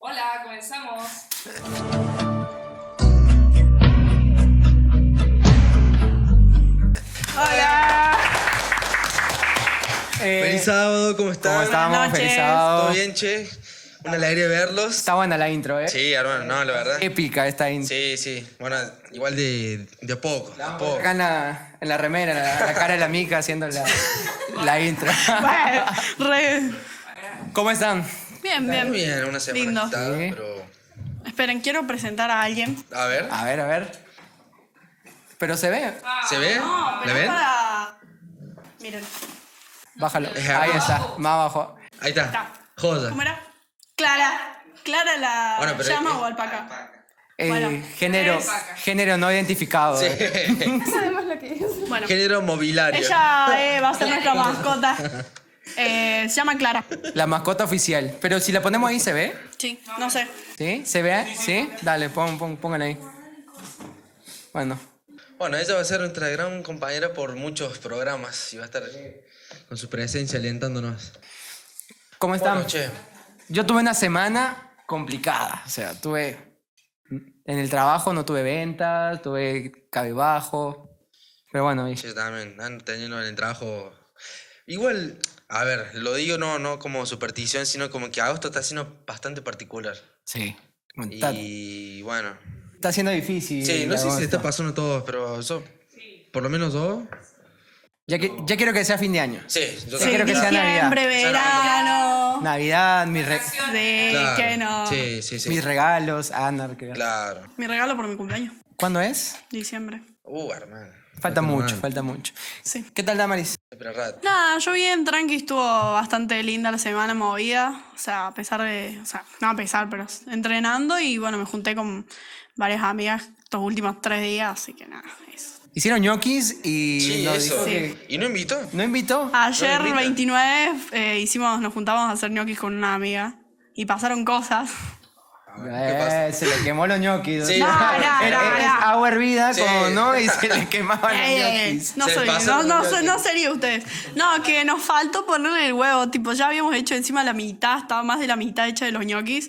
Hola, comenzamos. Hola. Feliz sábado, ¿cómo están? ¿Cómo estamos? Buenas Feliz noches. sábado. ¿Todo bien, che? Una alegría verlos. Está buena la intro, ¿eh? Sí, hermano, no, la verdad. Épica esta intro. Sí, sí. Bueno, igual de a poco, de a poco. Acá en la remera, la cara de la mica haciendo la intro. Bueno, re. ¿Cómo están? Bien, bien. Muy bien, una semana Lindo. agitada, Sí. pero... Esperen, quiero presentar a alguien. A ver, A ver. Pero se ve. ¿se ve? No, ¿La pero ven? para... Miren, Bájalo. Es Ahí abajo. está, más abajo. Ahí está. está. Joya. ¿Cómo era? Clara. Clara la Bueno, pero llama es- o alpaca. Eh, Bueno. género no identificado. Sí. Bueno, Género mobiliario. ella va a ser nuestra mascota. Se llama Clara. La mascota oficial. Pero si la ponemos ahí, ¿se ve? Sí, no sé. ¿Sí? ¿Se ve? ¿Sí? Dale, póngala ahí. Bueno. Bueno, ella va a ser nuestra gran compañera por muchos programas y va a estar con su presencia alentándonos. ¿Cómo están? Bueno, che, Yo tuve una semana complicada. O sea, en el trabajo no tuve ventas, tuve cabizbajo. Pero bueno, yo también han tenido en el trabajo. Igual, a ver, lo digo no como superstición, sino como que agosto está siendo bastante particular. sí. Bueno, está, Y bueno, está siendo difícil. sí, no sé si agosto. se está pasando a todos, pero yo, por lo menos yo, Ya quiero que sea fin de año. sí, yo Sí, quiero que sea diciembre, verano. Navidad, Sí, Claro. que no. Sí. mis regalos, Ana. Claro. Mi regalo por mi cumpleaños, ¿Cuándo es? diciembre. Hermano. Falta mucho, mal. falta mucho. Sí. ¿Qué tal, Damaris? Pero rato. Nada, yo bien, tranqui, estuvo bastante linda la semana movida. O sea, a pesar de. O sea, no a pesar, pero entrenando. Y bueno, me junté con varias amigas estos últimos 3 días, así que nada, eso. Hicieron ñoquis y Sí, nos eso. dijo que- ¿Y no invitó? ¿No invitó? Ayer, No, invita. 29, nos juntamos a hacer ñoquis con una amiga. Y pasaron cosas. ¿Qué pasa? Se le quemó los ñoquis. Sí. No, Es agua hervida, Sí. como, ¿no? Y se le quemaban los ñoquis. No, Se soy, pasaron no, los ñoquis. no sería ustedes. No, que nos faltó ponerle el huevo. Tipo, ya habíamos hecho encima la mitad, estaba más de la mitad hecha de los ñoquis.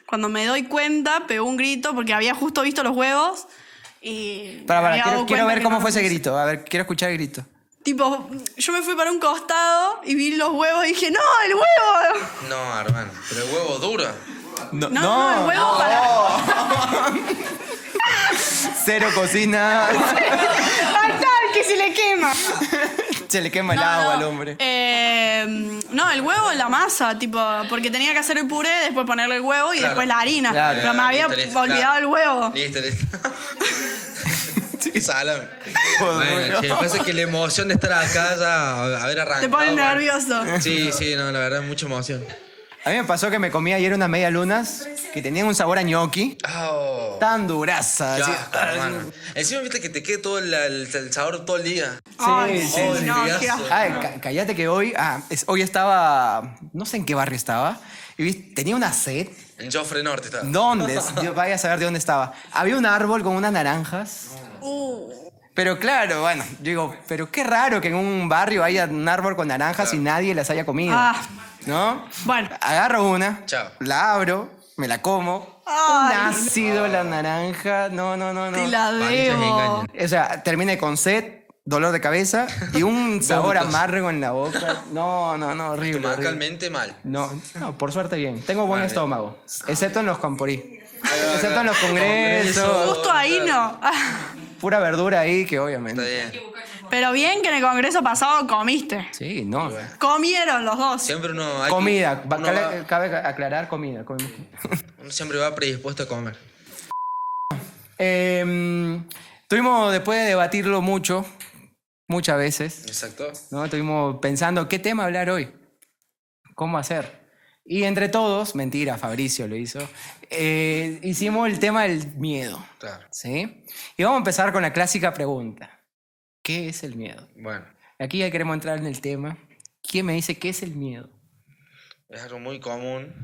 Cuando me doy cuenta, pegó un grito porque había justo visto los huevos. Y. Para, me había dado quiero cuenta ver que cómo no fue los ese puse. grito. A ver, quiero escuchar el grito. Tipo, yo me fui para un costado y vi los huevos y dije, ¡no, el huevo! No, hermano. Pero el huevo duro. No, el huevo para. Cero cocina. Ahí está, el que se le quema. Se le quema el No, agua no. al hombre. No, el huevo en la masa, tipo, porque tenía que hacer el puré, después ponerle el huevo y Claro. después la harina. Claro. Pero me había Listo, olvidado claro. el huevo. Listo. Salame. Joder. Bueno, che, pasa que la emoción de estar acá ya haber arrancado. Te pone bueno. nervioso. Sí, no, la verdad, mucha emoción. A mí me pasó que me comí ayer unas medias lunas que tenían un sabor a ñoqui. Oh. Tan duraza. Qué así. asco, hermano. Encima viste que te quede todo el sabor todo el día. Ay, sí, sí, sí. no, Dios. qué asco. Ay, cállate que hoy... hoy estaba... No sé en qué barrio estaba. Y tenía una sed. En Joffre Norte está. ¿Dónde? Dios, vaya a saber de dónde estaba. Había un árbol con unas naranjas. Pero claro, bueno, digo, pero qué raro que en un barrio haya un árbol con naranjas y nadie las haya comido. Ah. ¿No? Bueno. Agarro una, Chao. la abro, me la como. Ay, un ácido la naranja. No. Te la Palitos y debo. engaños. O sea, terminé con sed, dolor de cabeza y un sabor Vómitos. amargo en la boca. No, horrible. horrible. Estomacalmente mal. No, por suerte bien. Tengo buen Vale. estómago, excepto en los camporí. Excepto en los congresos. Justo ahí no. Pura verdura ahí que Está obviamente. bien. Pero bien que en el congreso pasado comiste. Sí, no. Comieron los dos. Siempre uno. hay que- Comida. uno va- Cabe aclarar comida. Uno siempre va predispuesto a comer. Tuvimos, después de debatirlo muchas veces, Exacto. ¿no? Estuvimos pensando qué tema hablar hoy, cómo hacer. Y entre todos, mentira, Fabricio lo hizo, hicimos el tema del miedo, Claro. ¿sí? Y vamos a empezar con la clásica pregunta. ¿Qué es el miedo? Bueno, Aquí ya queremos entrar en el tema. ¿Quién me dice qué es el miedo? es algo muy común.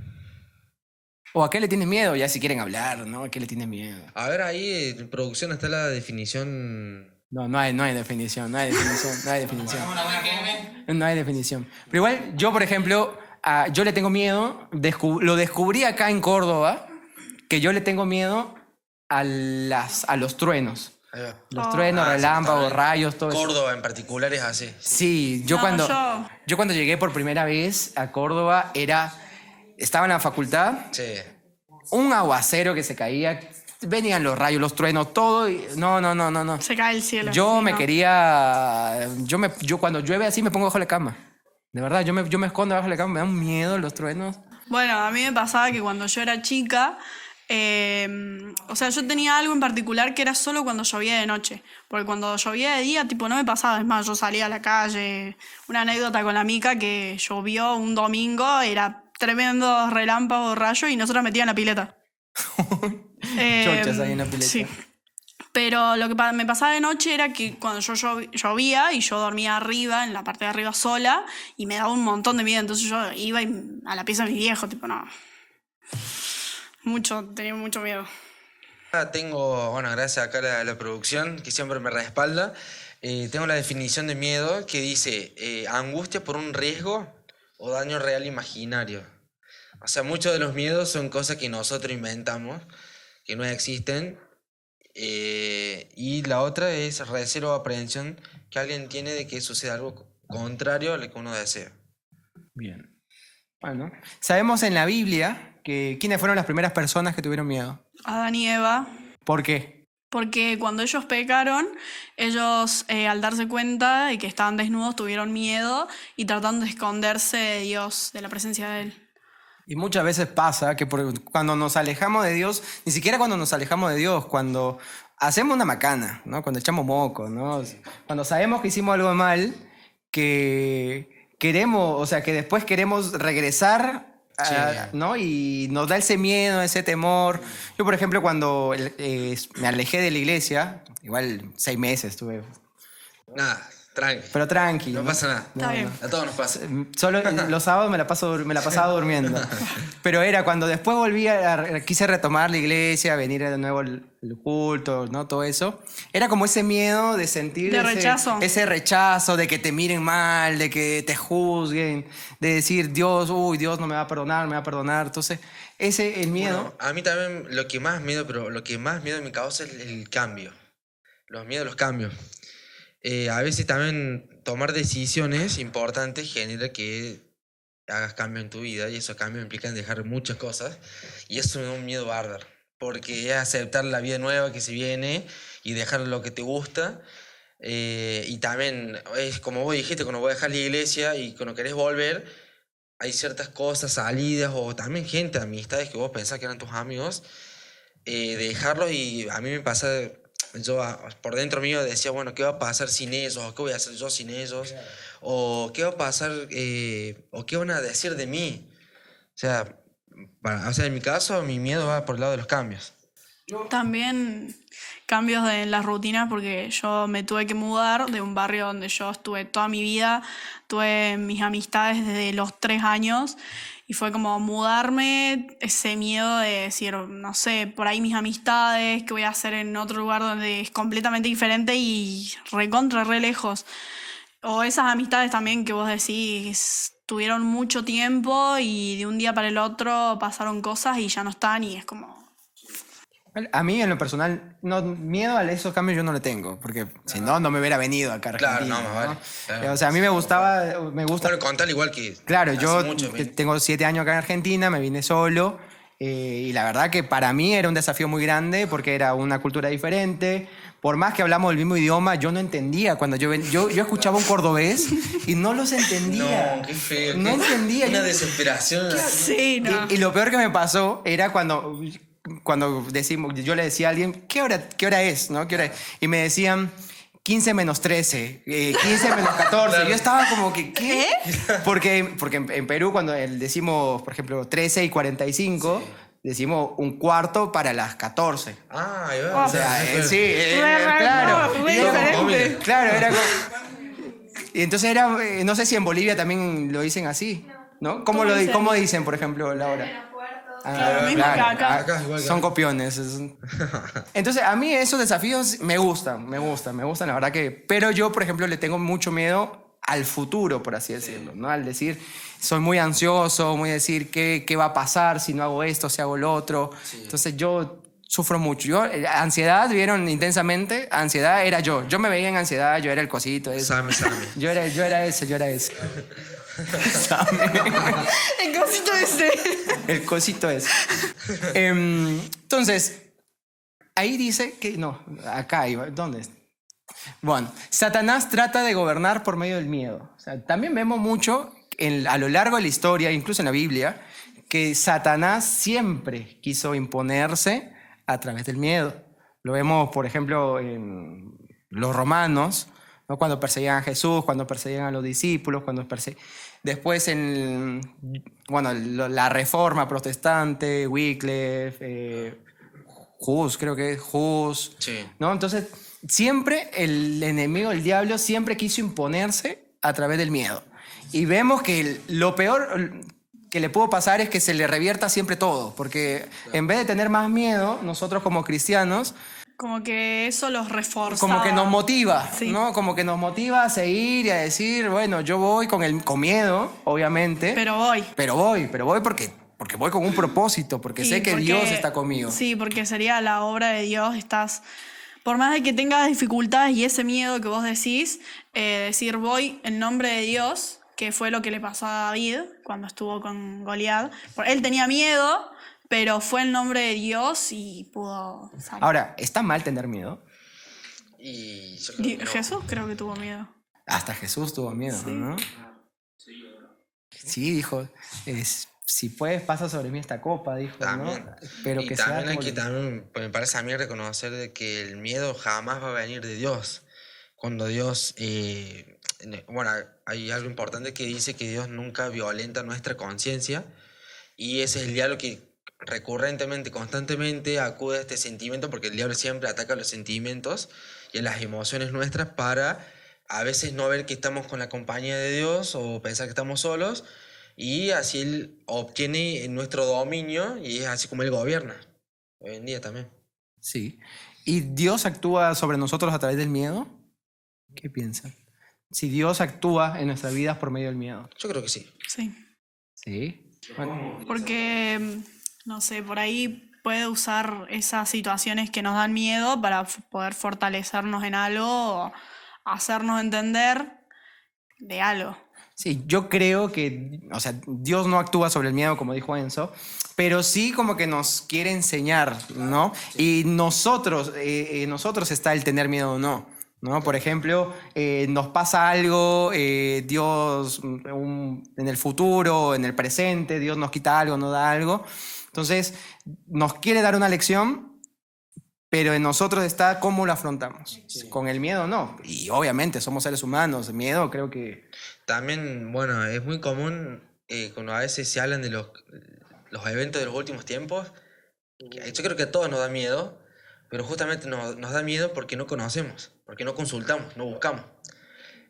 ¿O a qué le tienes miedo? Ya si quieren hablar, ¿no? ¿A qué le tienes miedo? A ver, ahí en producción está la definición. No hay definición, no hay definición. No hay definición. Pero igual, yo, por ejemplo, yo le tengo miedo, lo descubrí acá en Córdoba, que yo le tengo miedo a los truenos. Ahí va. Los truenos, sí, relámpagos, está bien. rayos, todo eso. Córdoba en particular es así. Sí, No, yo cuando llegué por primera vez a Córdoba estaba en la facultad, Sí. un aguacero que se caía, venían los rayos, los truenos, todo. No. Se cae el cielo. Yo sí, me no. quería. Yo cuando llueve así me pongo bajo la cama. De verdad, yo me escondo bajo la cama, me dan miedo los truenos. Bueno, a mí me pasaba que cuando yo era chica, o sea, yo tenía algo en particular que era solo cuando llovía de noche. Porque cuando llovía de día, tipo, no me pasaba. Es más, yo salía a la calle. Una anécdota con la Mica que llovió un domingo, era tremendo relámpago, rayo, y nosotros metíamos en la pileta. Chochas ahí en la pileta. Sí. Pero lo que me pasaba de noche era que cuando yo llovía y yo dormía arriba, en la parte de arriba sola, y me daba un montón de miedo. Entonces yo iba a la pieza de mi viejo, tipo, no. Tenía mucho miedo. Tengo, bueno, gracias acá a la producción que siempre me respalda. Tengo la definición de miedo que dice angustia por un riesgo o daño real imaginario. O sea, muchos de los miedos son cosas que nosotros inventamos, que no existen. Y la otra es recelo o aprehensión que alguien tiene de que suceda algo contrario a lo que uno desea. Bien. Bueno, sabemos en la Biblia que quiénes fueron las primeras personas que tuvieron miedo. Adán y Eva. ¿Por qué? Porque cuando ellos pecaron, ellos al darse cuenta de que estaban desnudos tuvieron miedo y trataron de esconderse de Dios, de la presencia de Él. Y muchas veces pasa que cuando nos alejamos de Dios, ni siquiera cuando nos alejamos de Dios, cuando hacemos una macana, ¿no? Cuando echamos moco, ¿no? Cuando sabemos que hicimos algo mal, que queremos, o sea, que después queremos regresar, Sí. ¿no? Y nos da ese miedo, ese temor. Yo, por ejemplo, cuando me alejé de la iglesia, igual 6 meses estuve, Nada, tranqui. pero tranqui. No pasa nada. Está bien. A todos nos pasa. Solo los sábados me la pasaba durmiendo. Pero era cuando después quise retomar la iglesia, venir de nuevo el culto, ¿no? Todo eso. Era como ese miedo de sentir De rechazo. ese rechazo, de que te miren mal, de que te juzguen, de decir, Dios no me va a perdonar. Entonces, el miedo. Bueno, a mí también lo que más miedo me causa es el cambio. Los miedos a los cambios. A veces también tomar decisiones importantes genera que hagas cambio en tu vida y esos cambios implican dejar muchas cosas y eso me da un miedo bárbaro porque es aceptar la vida nueva que se viene y dejar lo que te gusta y también es como vos dijiste, cuando voy a dejar la iglesia y cuando querés volver hay ciertas cosas, salidas o también gente, amistades que vos pensás que eran tus amigos, dejarlos y a mí me pasa... Yo por dentro mío decía, bueno, ¿qué va a pasar sin ellos? ¿O qué voy a hacer yo sin ellos? ¿O qué va a pasar? ¿O qué van a decir de mí? O sea, en mi caso, mi miedo va por el lado de los cambios. También cambios en las rutinas porque yo me tuve que mudar de un barrio donde yo estuve toda mi vida, tuve mis amistades desde los 3 años y fue como mudarme, ese miedo de decir, no sé, por ahí mis amistades, ¿qué voy a hacer en otro lugar donde es completamente diferente y re lejos? O esas amistades también que vos decís, tuvieron mucho tiempo y de un día para el otro pasaron cosas y ya no están y es como... A mí, en lo personal, miedo a esos cambios yo no le tengo, porque si no me hubiera venido acá a Argentina. Claro, no, más vale. Claro. O sea, a mí me gusta... Bueno, contar igual que... Claro, hace yo mucho, tengo 7 años acá en Argentina, me vine solo, y la verdad que para mí era un desafío muy grande, porque era una cultura diferente. Por más que hablamos el mismo idioma, yo no entendía. Cuando yo escuchaba un cordobés y no los entendía. No, qué feo. No entendía. Una desesperación. Sí, no. Y lo peor que me pasó era cuando yo le decía a alguien, ¿qué hora es? ¿No? ¿Qué hora es? Y me decían 15 menos 13, 15 menos 14. Claro. Yo estaba como que, ¿qué? Porque en Perú, cuando decimos, por ejemplo, 13 y 45, decimos un cuarto para las 14. Ah, ahí va. Oh, O sea, Re claro. no, re Y como- diferente. Claro, era como... Y entonces era, no sé si en Bolivia también lo dicen así, ¿no? ¿Cómo dicen, por ejemplo, la hora? Claro, mismo que acá. Acá igual que Son acá. copiones. Entonces, a mí esos desafíos me gustan, la verdad que... Pero yo, por ejemplo, le tengo mucho miedo al futuro, por así decirlo, ¿no? Al decir, soy muy ansioso, muy decir, ¿qué va a pasar si no hago esto, si hago lo otro? Sí. Entonces yo sufro mucho. Yo, ansiedad, ¿vieron intensamente? Ansiedad era yo. Yo me veía en ansiedad, yo era el cosito ese. Same. Yo era ese. El cosito ese. El cosito ese. Entonces, ahí dice que... No, acá iba. ¿Dónde está? Bueno, Satanás trata de gobernar por medio del miedo. O sea, también vemos mucho a lo largo de la historia, incluso en la Biblia, que Satanás siempre quiso imponerse a través del miedo. Lo vemos, por ejemplo, en los romanos, ¿no? Cuando perseguían a Jesús, cuando perseguían a los discípulos, después en la Reforma Protestante, Wycliffe, Hus, creo que es Hus, Sí. ¿no? Entonces, siempre el enemigo, el diablo, siempre quiso imponerse a través del miedo. Y vemos que lo peor que le pudo pasar es que se le revierta siempre todo, porque en vez de tener más miedo, nosotros como cristianos, Como que eso los reforza. como que nos motiva, Sí. ¿no? Como que nos motiva a seguir y a decir, bueno, yo voy con miedo, obviamente, Pero voy. pero voy porque voy con un propósito, porque Sí, sé que porque- Dios está conmigo. Sí, porque sería la obra de Dios. Por más de que tengas dificultades y ese miedo que vos decís, decir voy en nombre de Dios, que fue lo que le pasó a David cuando estuvo con Goliat. Él tenía miedo, pero fue en nombre de Dios y pudo salir. Ahora, ¿está mal tener miedo? Y yo creo que no. Jesús creo que tuvo miedo. Hasta Jesús tuvo miedo, ¿no? Sí, dijo, si puedes pasa sobre mí esta copa, dijo, También. ¿no? Pero Y que también sea hay como que lo- también, pues, me parece a mí reconocer de que el miedo jamás va a venir de Dios. Cuando Dios, bueno, hay algo importante que dice que Dios nunca violenta nuestra conciencia y ese es el diablo que recurrentemente, constantemente acude a este sentimiento porque el diablo siempre ataca los sentimientos y a las emociones nuestras para a veces no ver que estamos con la compañía de Dios o pensar que estamos solos y así él obtiene nuestro dominio y es así como él gobierna. Hoy en día también. Sí. ¿Y Dios actúa sobre nosotros a través del miedo? ¿Qué piensan? Si Dios actúa en nuestras vidas por medio del miedo. Yo creo que sí. Sí. Sí. Bueno, Porque, no sé, por ahí puede usar esas situaciones que nos dan miedo para poder fortalecernos en algo o hacernos entender de algo. sí, yo creo que, o sea, Dios no actúa sobre el miedo, como dijo Enzo, pero sí como que nos quiere enseñar, ¿no? Y nosotros está el tener miedo o no. ¿No? Por ejemplo, nos pasa algo, Dios en el futuro, en el presente, Dios nos quita algo, nos da algo. Entonces, nos quiere dar una lección, pero en nosotros está cómo lo afrontamos. Con el miedo no. Y obviamente somos seres humanos, miedo creo que... También, bueno, es muy común cuando a veces se hablan de los eventos de los últimos tiempos. Yo creo que a todos nos da miedo, pero justamente nos da miedo porque no conocemos, porque no consultamos, no buscamos.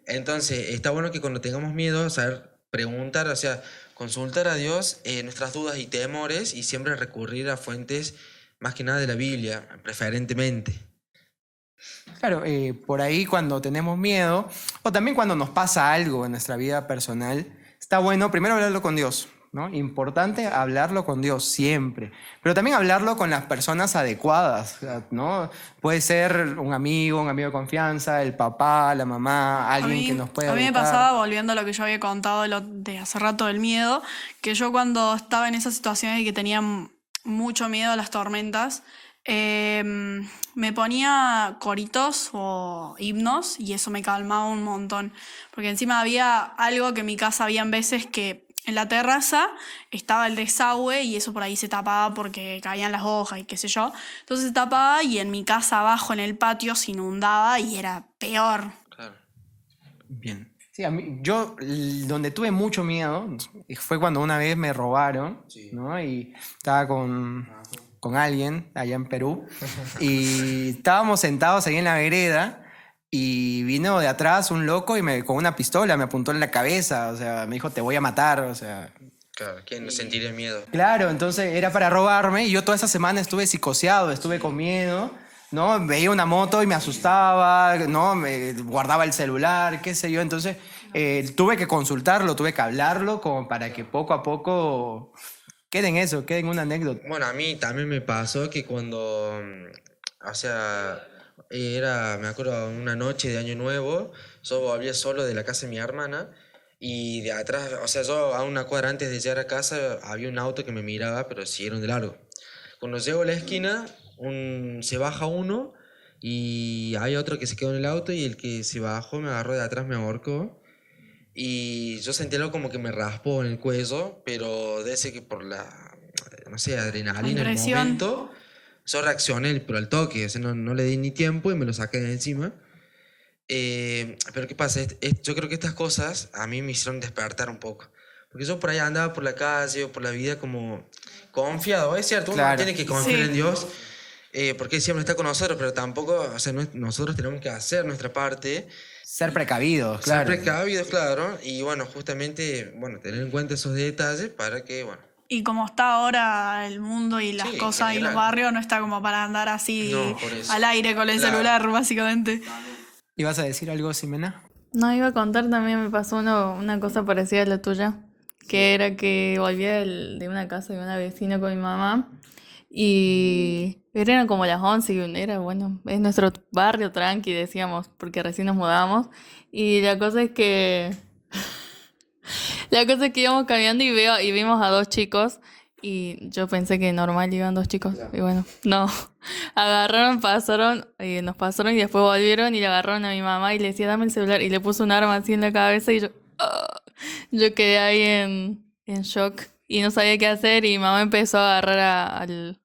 Entonces, está bueno que cuando tengamos miedo, saber preguntar, o sea, consultar a Dios nuestras dudas y temores y siempre recurrir a fuentes más que nada de la Biblia, preferentemente. Claro, por ahí cuando tenemos miedo, o también cuando nos pasa algo en nuestra vida personal, está bueno primero hablarlo con Dios, ¿no? Importante hablarlo con Dios siempre, pero también hablarlo con las personas adecuadas, ¿no? Puede ser un amigo de confianza, el papá, la mamá, alguien que nos pueda A mí me educar. pasaba, volviendo a lo que yo había contado de hace rato del miedo, que yo cuando estaba en esas situaciones y que tenía mucho miedo a las tormentas, me ponía coritos o himnos y eso me calmaba un montón. Porque encima había algo que en mi casa habían veces que en la terraza estaba el desagüe y eso por ahí se tapaba porque caían las hojas y qué sé yo. Entonces se tapaba y en mi casa abajo en el patio se inundaba y era peor. Claro. Bien. Sí, yo donde tuve mucho miedo fue cuando una vez me robaron, Sí. ¿no? Y estaba con alguien allá en Perú y estábamos sentados ahí en la vereda y vino de atrás un loco y con una pistola me apuntó en la cabeza, o sea, me dijo te voy a matar, o sea... Claro, ¿quién no sentiría miedo? Claro, entonces era para robarme y yo toda esa semana estuve psicoseado, estuve con miedo, ¿no? Veía una moto y me asustaba, ¿no? Me guardaba el celular, qué sé yo, entonces tuve que consultarlo, tuve que hablarlo como para que poco a poco quede en eso, quede en una anécdota. Bueno, a mí también me pasó que cuando, o sea, me acuerdo, una noche de Año Nuevo, yo volvía solo de la casa de mi hermana y de atrás, o sea, yo a una cuadra antes de llegar a casa había un auto que me miraba, pero siguieron de largo. Cuando llego a la esquina, se baja uno y hay otro que se quedó en el auto y el que se bajó me agarró de atrás, me ahorcó. Y yo sentí algo como que me raspó en el cuello, pero de ese que por no sé, adrenalina en el Impresión. momento, yo reaccioné, pero al toque, o sea, no le di ni tiempo y me lo saqué de encima. Pero ¿qué pasa? Yo creo que estas cosas a mí me hicieron despertar un poco. Porque yo por ahí andaba por la calle o por la vida como confiado, es cierto, uno Claro. tiene que confiar Sí. en Dios, porque Él siempre está con nosotros, pero tampoco, o sea, nosotros tenemos que hacer nuestra parte. Ser precavidos, Ser claro. precavidos, claro, y bueno, justamente, bueno, tener en cuenta esos detalles para que, bueno, Y como está ahora el mundo y las Sí, en cosas y los general. barrios, no está como para andar así No, por eso. al aire con el Claro. celular, básicamente. ¿Ibas a decir algo, Ximena? No, iba a contar también, me pasó una cosa parecida a la tuya, que era que volvía de una casa de una vecina con mi mamá y eran como las 11 y era, bueno, es nuestro barrio tranqui, decíamos, porque recién nos mudamos. Y la cosa es que íbamos caminando y vimos a dos chicos y yo pensé que normal iban dos chicos y bueno, no. Agarraron, nos pasaron y después volvieron y le agarraron a mi mamá y le decía, dame el celular y le puso un arma así en la cabeza y yo quedé ahí en shock y no sabía qué hacer y mi mamá empezó a agarrar al...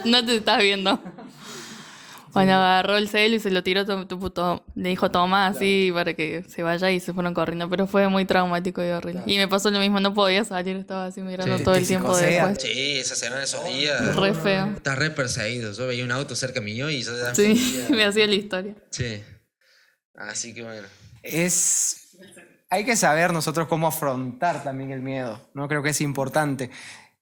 No te estás viendo. Bueno, agarró el celu y se lo tiró, le dijo toma así para que se vaya y se fueron corriendo, pero fue muy traumático y horrible. Y me pasó lo mismo, no podía salir, estaba así mirando Sí, todo te el tiempo psicosea. después. sí, esa semana, esos días, Re feo. estás re perseguido. Yo veía un auto cerca mío y yo ya Sí, sentía- me hacía la historia. Sí, así que bueno. Hay que saber nosotros cómo afrontar también el miedo, ¿no? Creo que es importante.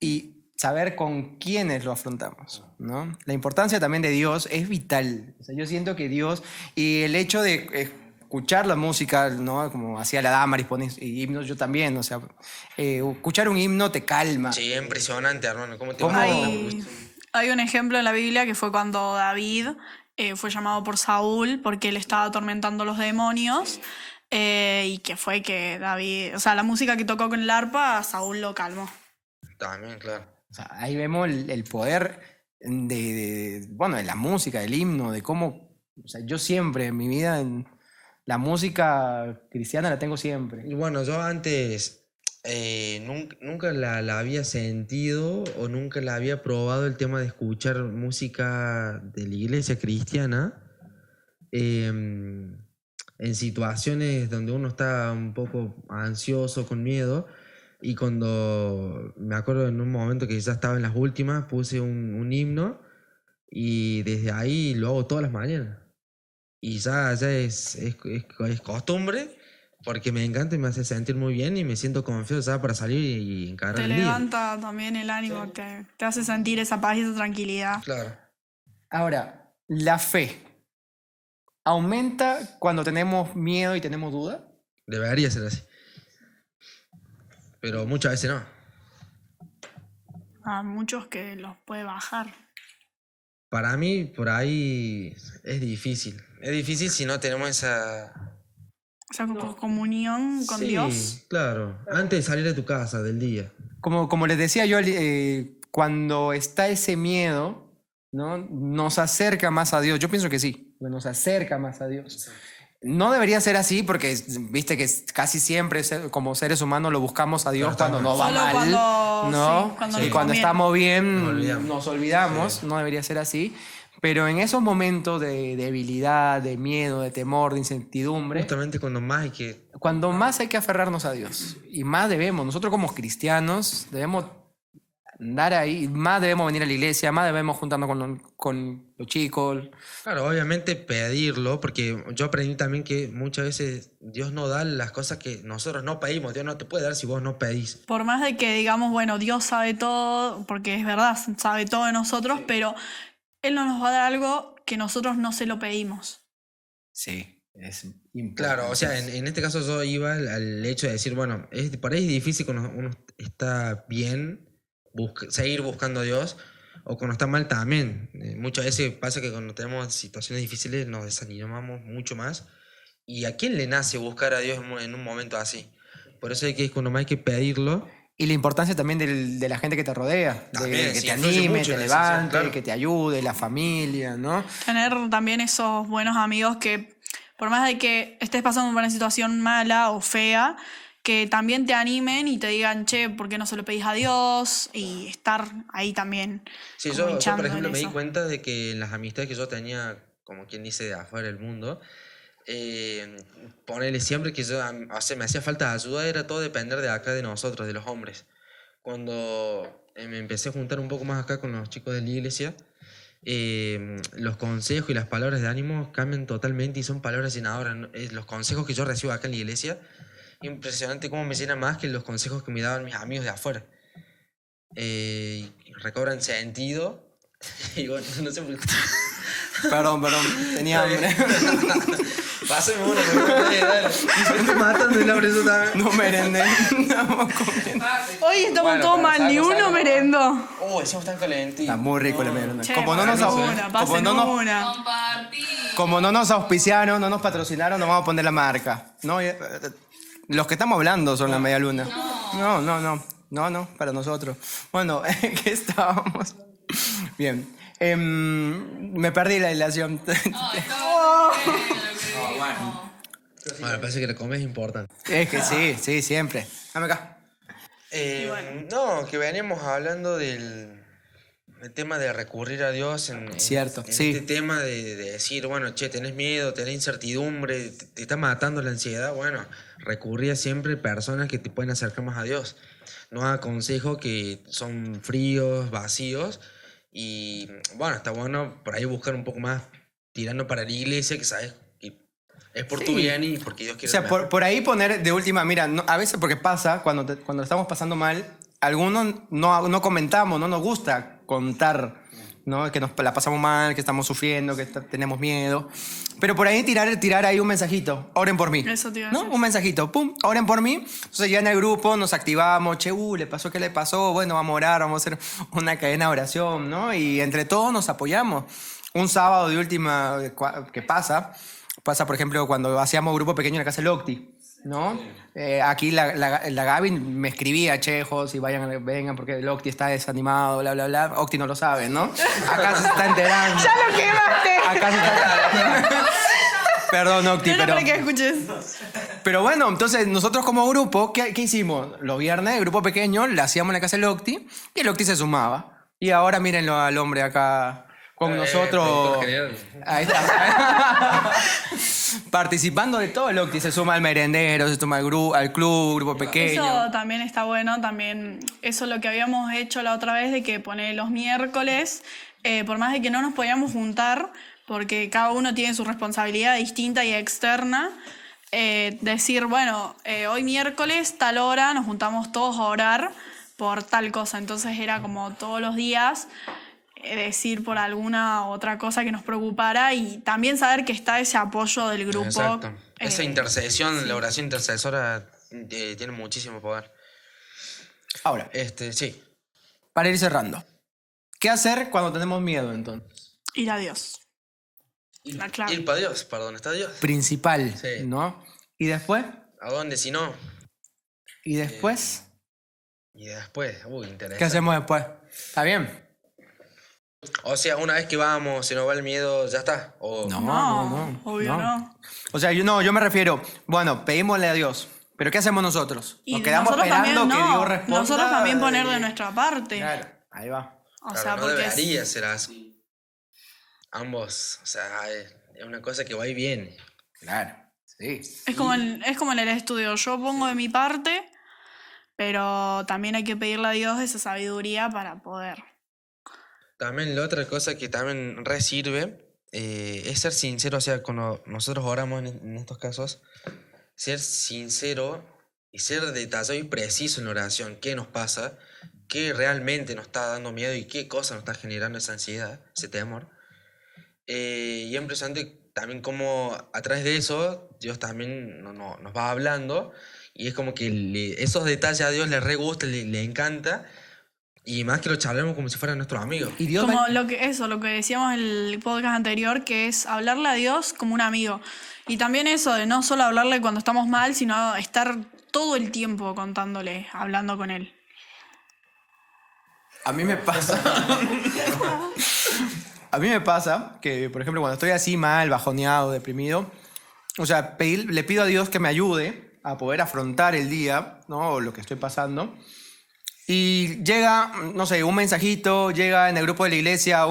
Y saber con quiénes lo afrontamos, ¿no? La importancia también de Dios es vital. O sea, yo siento que Dios y el hecho de escuchar la música, ¿no? Como hacía la Damaris, pones himnos, yo también, o sea, escuchar un himno te calma. Sí, es impresionante, hermano, cómo te ¿Cómo? va Hay un ejemplo en la Biblia que fue cuando David fue llamado por Saúl porque él estaba atormentando a los demonios y que fue que David, o sea, la música que tocó con el arpa, Saúl lo calmó. También, claro. O sea, ahí vemos el poder bueno, de la música, del himno, de cómo, o sea, yo siempre en mi vida, la música cristiana la tengo siempre. Y bueno, yo antes nunca la había sentido o nunca la había probado el tema de escuchar música de la iglesia cristiana en situaciones donde uno está un poco ansioso, con miedo. Y cuando me acuerdo en un momento que ya estaba en las últimas, puse un himno y desde ahí lo hago todas las mañanas. Y ya es costumbre porque me encanta y me hace sentir muy bien y me siento confiado ya para salir y encarar Te el día. levanta también el ánimo, te hace sentir esa paz y esa tranquilidad. Claro. Ahora, la fe aumenta cuando tenemos miedo y tenemos duda. Debería ser así. Pero muchas veces no. A muchos que los puede bajar. Para mí, por ahí es difícil. Es difícil si no tenemos esa... O sea, como comunión con Sí, Dios. claro. Antes de salir de tu casa, del día. Como les decía yo, cuando está ese miedo, ¿no? Nos acerca más a Dios. Yo pienso que sí, nos acerca más a Dios. No debería ser así porque viste que casi siempre como seres humanos lo buscamos a Dios Claro, cuando nos va solo mal, cuando- ¿no? sí, cuando Y nos cuando conviene. estamos bien Nos olvidamos. nos olvidamos, Sí. no debería ser así. Pero en esos momentos de debilidad, de miedo, de temor, de incertidumbre, Justamente cuando más hay que... cuando más hay que aferrarnos a Dios y más debemos, nosotros como cristianos debemos andar ahí, más debemos venir a la iglesia, más debemos juntarnos con los chicos. Claro, obviamente pedirlo, porque yo aprendí también que muchas veces Dios no da las cosas que nosotros no pedimos. Dios no te puede dar si vos no pedís. Por más de que digamos, bueno, Dios sabe todo, porque es verdad, sabe todo de nosotros, pero Él no nos va a dar algo que nosotros no se lo pedimos. Sí. es importante. Claro, o sea, en este caso yo iba al hecho de decir, bueno, por ahí es difícil cuando uno está bien seguir buscando a Dios, o cuando está mal también. Muchas veces pasa que cuando tenemos situaciones difíciles nos desanimamos mucho más. ¿Y a quién le nace buscar a Dios en un momento así? Por eso cuando más hay que pedirlo. Y la importancia también de la gente que te rodea, También, que sí, te influye anime, mucho te en la decisión, levante, claro. que te ayude, la familia, ¿no? Tener también esos buenos amigos que, por más de que estés pasando por una situación mala o fea, que también te animen y te digan, che, ¿por qué no se lo pedís a Dios? Y estar ahí también. Sí, como yo, por hinchando en ejemplo, me di eso. cuenta de que las amistades que yo tenía, como quien dice, de afuera del mundo, ponele siempre que o sea, me hacía falta ayuda, era todo depender de acá, de nosotros, de los hombres. Cuando me empecé a juntar un poco más acá con los chicos de la iglesia, los consejos y las palabras de ánimo cambian totalmente y son palabras llenadoras. Los consejos que yo recibo acá en la iglesia, impresionante cómo me llenan más que los consejos que me daban mis amigos de afuera. Recobran sentido. Y bueno, no sé por qué. Perdón, tenía hambre. Pásame uno, dale. Me estoy matando el hambre yo también. No merendé. No, comiendo. Hoy estamos Bueno, todos pero mal, ni saco, uno saco. merendó. Decimos tan calentitos. Está muy rico la merienda. Che, Como no nos pasen au- una, como pasen no nos- una. Compartir. como no nos auspiciaron, no nos patrocinaron, no vamos a poner la marca. No, los que estamos hablando son la media luna. No, para nosotros. Bueno, ¿qué estábamos? Bien. Me perdí la ilación. Bueno, parece que la comida es importante. Es que sí, siempre. Dame acá. No, que veníamos hablando del tema de recurrir a Dios Cierto, en sí. este tema de decir, bueno, che, tenés miedo, tenés incertidumbre, te está matando la ansiedad. Bueno, recurría siempre a personas que te pueden acercar más a Dios. No a consejos que son fríos, vacíos. Y bueno, está bueno por ahí buscar un poco más tirando para la iglesia, que sabes que es por tu Sí. bien y porque Dios O quiere sea, lo mejor. por ahí poner de última, mira, a veces porque pasa, cuando estamos pasando mal, algunos no comentamos, no nos gusta contar, ¿no? Que nos la pasamos mal, que estamos sufriendo, que tenemos miedo. Pero por ahí tirar ahí un mensajito, oren por mí. Eso te iba a ¿No? decir. Un mensajito, pum, oren por mí. Entonces ya en el grupo nos activamos, che, le pasó, ¿qué le pasó? Bueno, vamos a orar, vamos a hacer una cadena de oración, ¿no? Y entre todos nos apoyamos. Un sábado de última que pasa, por ejemplo, cuando hacíamos grupo pequeño en la casa de Locti, ¿no? Aquí la Gaby me escribía, chejos, y vengan porque Locti está desanimado, bla, bla, bla. Octi no lo sabe, ¿no? Acá se está enterando. ¡Ya lo quemaste! Acá se está... Perdón, Octi, No era pero... para que escuches. Pero bueno, entonces nosotros como grupo, ¿qué hicimos? Los viernes, el grupo pequeño, le hacíamos en la casa de Locti y el Locti se sumaba. Y ahora mírenlo al hombre acá con nosotros. productor general. Ahí está. Participando de todo el Locti. Se suma al merendero, se suma al grupo pequeño. Eso también está bueno, también eso es lo que habíamos hecho la otra vez de que poner los miércoles, por más de que no nos podíamos juntar, porque cada uno tiene su responsabilidad distinta y externa, decir, bueno, hoy miércoles, tal hora, nos juntamos todos a orar por tal cosa. Entonces era como todos los días decir por alguna otra cosa que nos preocupara y también saber que está ese apoyo del grupo. Exacto. Esa eh, intercesión, sí. la oración intercesora tiene muchísimo poder. Ahora, Sí. para ir cerrando. ¿Qué hacer cuando tenemos miedo, entonces? Ir a Dios. La clave. Ir para Dios, para donde está Dios. Principal, Sí. ¿no? ¿Y después? ¿A dónde si no? ¿Y después? Y después, interesante. ¿Qué hacemos después? ¿Está bien? O sea, una vez que vamos, se nos va el miedo, ya está. O, No, obvio no. O sea, yo me refiero, bueno, pedímosle a Dios, pero ¿qué hacemos nosotros? Y Nos quedamos nosotros esperando también, que no. Dios responda. Nosotros también poner de nuestra parte. Claro, ahí va. O claro, sea, no porque debería ser así. Ambos, o sea, es una cosa que va y viene. Claro, sí. es como en el estudio. Yo pongo de mi parte, pero también hay que pedirle a Dios esa sabiduría para poder. También la otra cosa que también re sirve es ser sincero, o sea, cuando nosotros oramos en estos casos, ser sincero y ser detallado y preciso en la oración, qué nos pasa, qué realmente nos está dando miedo y qué cosa nos está generando esa ansiedad, ese temor. Y es impresionante también como a través de eso, Dios también nos va hablando y es como que esos detalles a Dios le re gusta, le encanta y más que lo charlemos como si fuera nuestro amigo. Y Dios Como lo que decíamos en el podcast anterior, que es hablarle a Dios como un amigo. Y también eso de no solo hablarle cuando estamos mal, sino estar todo el tiempo contándole, hablando con él. A mí me pasa. A mí me pasa que, por ejemplo, cuando estoy así mal, bajoneado, deprimido, o sea, le pido a Dios que me ayude a poder afrontar el día, ¿no? O lo que estoy pasando. Y llega, no sé, un mensajito, llega en el grupo de la iglesia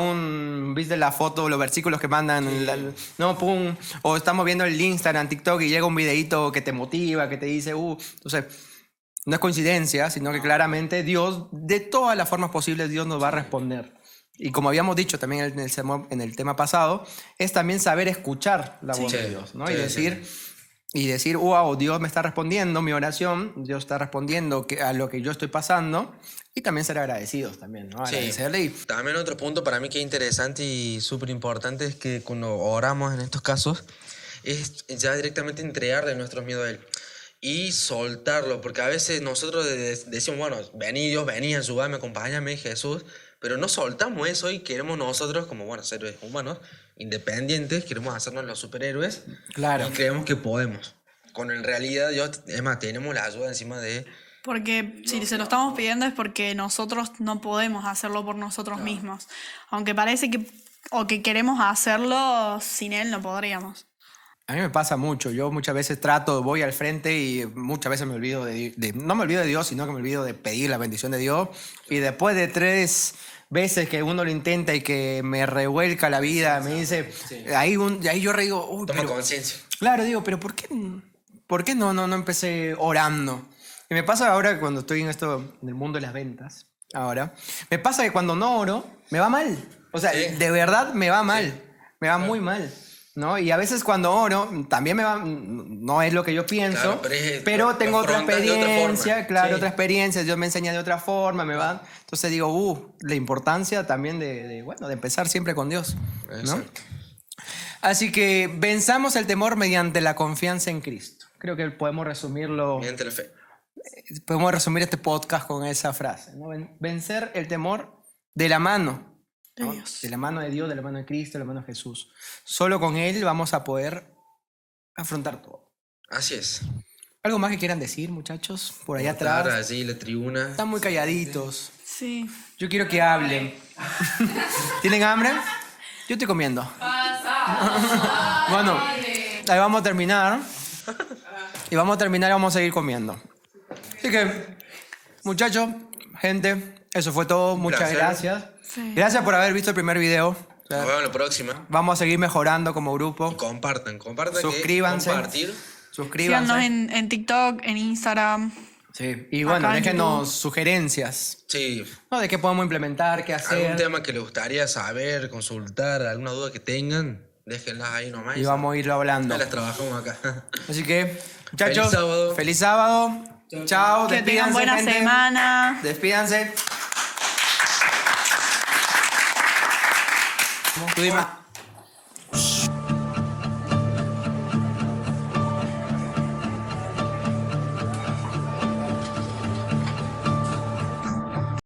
¿viste la foto, los versículos que mandan? No, pum. O estamos viendo el Instagram, TikTok y llega un videíto que te motiva, que te dice, Entonces, no es coincidencia, sino que claramente Dios, de todas las formas posibles, Dios nos va a responder. Y como habíamos dicho también en el tema pasado, es también saber escuchar la voz de Dios, ¿no? Y decir, wow, Dios me está respondiendo mi oración, Dios está respondiendo a lo que yo estoy pasando, y también ser agradecidos también, ¿no? Agradecerle. También otro punto para mí que es interesante y súper importante es que cuando oramos en estos casos, es ya directamente entregarle nuestros miedos a Él y soltarlo, porque a veces nosotros decimos, bueno, vení Dios, vení, ayúdame, acompáñame, Jesús, pero no soltamos eso y queremos nosotros, como buenos seres humanos, independientes, queremos hacernos los superhéroes. Claro. Y creemos que podemos. Cuando en realidad, Dios, es más, tenemos la ayuda encima de... Porque si se lo estamos pidiendo es porque nosotros no podemos hacerlo por nosotros mismos. Aunque parece que queremos hacerlo, sin él no podríamos. A mí me pasa mucho. Yo muchas veces voy al frente y muchas veces me olvido no me olvido de Dios, sino que me olvido de pedir la bendición de Dios. Y después de 3 veces que uno lo intenta y que me revuelca la vida, me dice, ahí yo digo, Toma conciencia. Claro, digo, pero ¿por qué no empecé orando? Y me pasa ahora cuando estoy en el mundo de las ventas, ahora, me pasa que cuando no oro, me va mal. O sea, de verdad me va mal. Me va muy mal, ¿no? Y a veces cuando oro, también me va, no es lo que yo pienso, Claro, pero tengo otra experiencia, otra experiencia, Dios me enseña de otra forma, me va. Entonces digo, la importancia también de empezar siempre con Dios, ¿no? Exacto. Así que venzamos el temor mediante la confianza en Cristo. Creo que podemos resumirlo. Mediante la fe. Podemos resumir este podcast con esa frase, ¿no? Vencer el temor de la mano, ¿no? De la mano de Dios, de la mano de Cristo, de la mano de Jesús. Solo con Él vamos a poder afrontar todo. Así es. ¿Algo más que quieran decir, muchachos? Por allá atrás. Allí, la tribuna. Están muy calladitos. Sí. Yo quiero que hablen. ¿Tienen hambre? Yo estoy comiendo. Bueno, ahí vamos a terminar. Y vamos a seguir comiendo. Así que, muchachos, gente, eso fue todo. Muchas placer. Gracias. Sí. Gracias por haber visto el primer video. O sea, Nos vemos la próxima. vamos a seguir mejorando como grupo. Y compartan. Suscríbanse. Que compartir. Suscríbanse. Síganos en TikTok, en Instagram. Sí. Y bueno, Acá en déjenos YouTube. sugerencias, Sí. ¿no? De qué podemos implementar, qué Algún hacer. tema que les gustaría saber, consultar, alguna duda que tengan, déjenlas ahí nomás. Y vamos a irlo hablando. Ya las trabajamos acá. Así que, muchachos, Feliz sábado. Feliz sábado. Chao, Que tengan despídanse, buena gente. semana. Despídanse. Tú dime.